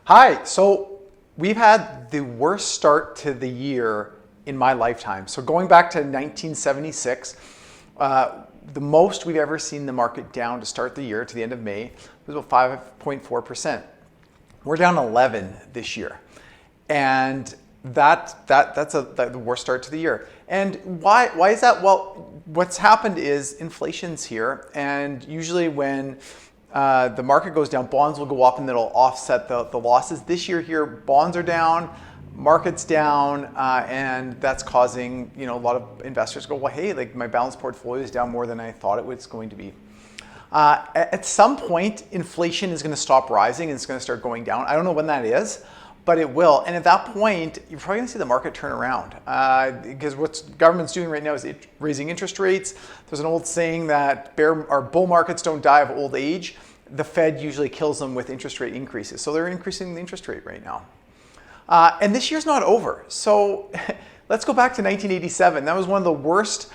Hi, so we've had the worst start to the year in my lifetime. So going back to 1976, the most we've ever seen the market down to start the year to the end of May was about 5.4%. We're down 11 this year. And that's the worst start to the year. And why is that? Well, what's happened is inflation's here, and usually when the market goes down, bonds will go up and that'll offset the losses. This year here, bonds are down, market's down, and that's causing a lot of investors to go, well, hey, like my balanced portfolio is down more than I thought it was going to be. At some point, inflation is going to stop rising and it's going to start going down. I don't know when that is, but it will. And at that point, you're probably going to see the market turn around because what government's doing right now is raising interest rates. There's an old saying that bull markets don't die of old age. The Fed usually kills them with interest rate increases. So they're increasing the interest rate right now. And this year's not over. So let's go back to 1987. That was one of the worst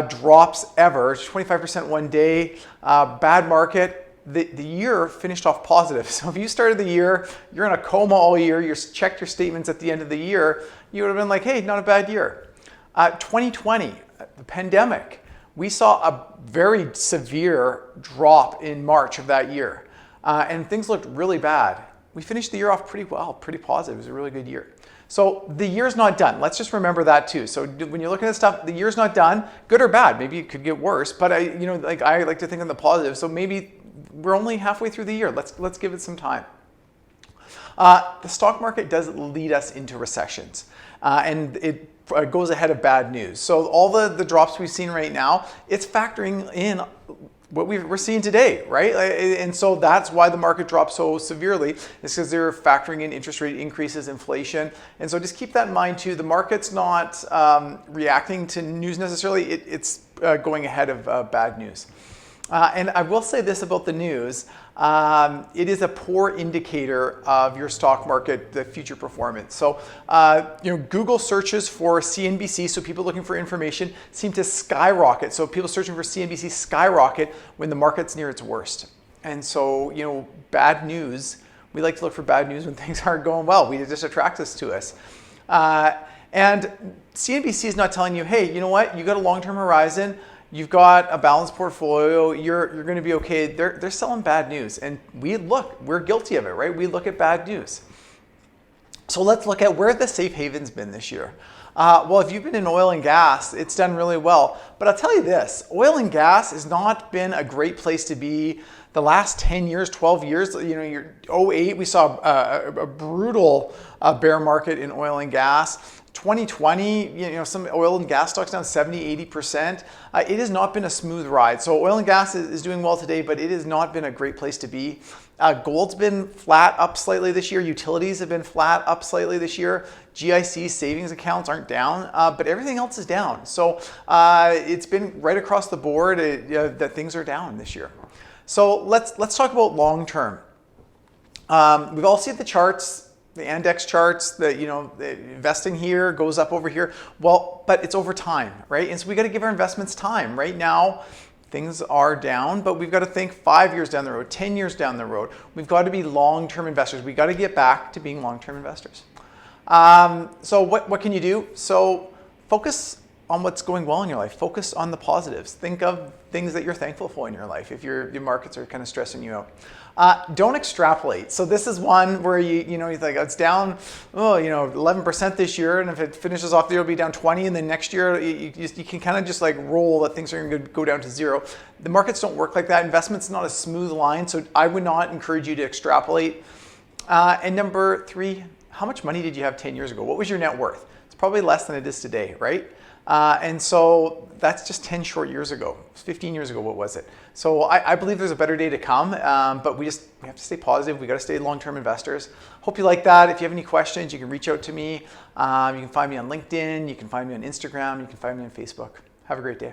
drops ever, 25% one day, bad market. The year finished off positive. So if you started the year, you're in a coma all year, you checked your statements at the end of the year, you would have been like, hey, not a bad year. 2020, the pandemic, we saw a very severe drop in March of that year. And things looked really bad. We finished the year off pretty well, pretty positive. It was a really good year. So the year's not done. Let's just remember that too. So when you're looking at stuff, the year's not done, good or bad. Maybe it could get worse, but I like to think on the positive. So maybe we're only halfway through the year. Let's give it some time. The stock market does lead us into recessions, and it goes ahead of bad news. So all the drops we've seen right now, it's factoring in what we're seeing today, right? And so that's why the market dropped so severely. It's because they're factoring in interest rate increases, inflation. And so just keep that in mind too. The market's not reacting to news necessarily. It's going ahead of bad news. And I will say this about the news. It is a poor indicator of your stock market, the future performance. So, Google searches for CNBC, so people looking for information seem to skyrocket. So people searching for CNBC skyrocket when the market's near its worst. And so, bad news, we like to look for bad news when things aren't going well. It just attracts us to us. And CNBC is not telling you, hey, you know what, you got a long-term horizon, you've got a balanced portfolio, you're going to be okay. They're selling bad news. And we're guilty of it, right? We look at bad news. So let's look at where the safe haven's been this year. Well, if you've been in oil and gas, it's done really well. But I'll tell you this, oil and gas has not been a great place to be the last 10 years, 12 years. Your 08, we saw a brutal bear market in oil and gas. 2020, some oil and gas stocks down 70, 80%. It has not been a smooth ride. So oil and gas is doing well today, but it has not been a great place to be. Gold's been flat up slightly this year. Utilities have been flat up slightly this year. GIC savings accounts aren't down, but everything else is down. So it's been right across the board that things are down this year. So let's talk about long term. We've all seen the charts. The index charts, the investing here goes up over here. Well, but it's over time, right? And so we got to give our investments time. Right now, things are down, but we've got to think 5 years down the road, 10 years down the road. We've got to be long-term investors. We got to get back to being long-term investors. So what can you do? So focus on what's going well in your life. Focus on the positives. Think of things that you're thankful for in your life if your markets are kind of stressing you out. Don't extrapolate. So this is one where you think it's down 11% this year, and if it finishes off the year, it'll be down 20, and then next year you can kind of just like roll that things are going to go down to zero. The markets don't work like that. Investment's not a smooth line, so I would not encourage you to extrapolate. And number 3, how much money did you have 10 years ago? What was your net worth? It's probably less than it is today, right? And so that's just 10 short years ago. 15 years ago, what was it? So I believe there's a better day to come, but we have to stay positive. We got to stay long-term investors. Hope you like that. If you have any questions, you can reach out to me. You can find me on LinkedIn. You can find me on Instagram. You can find me on Facebook. Have a great day.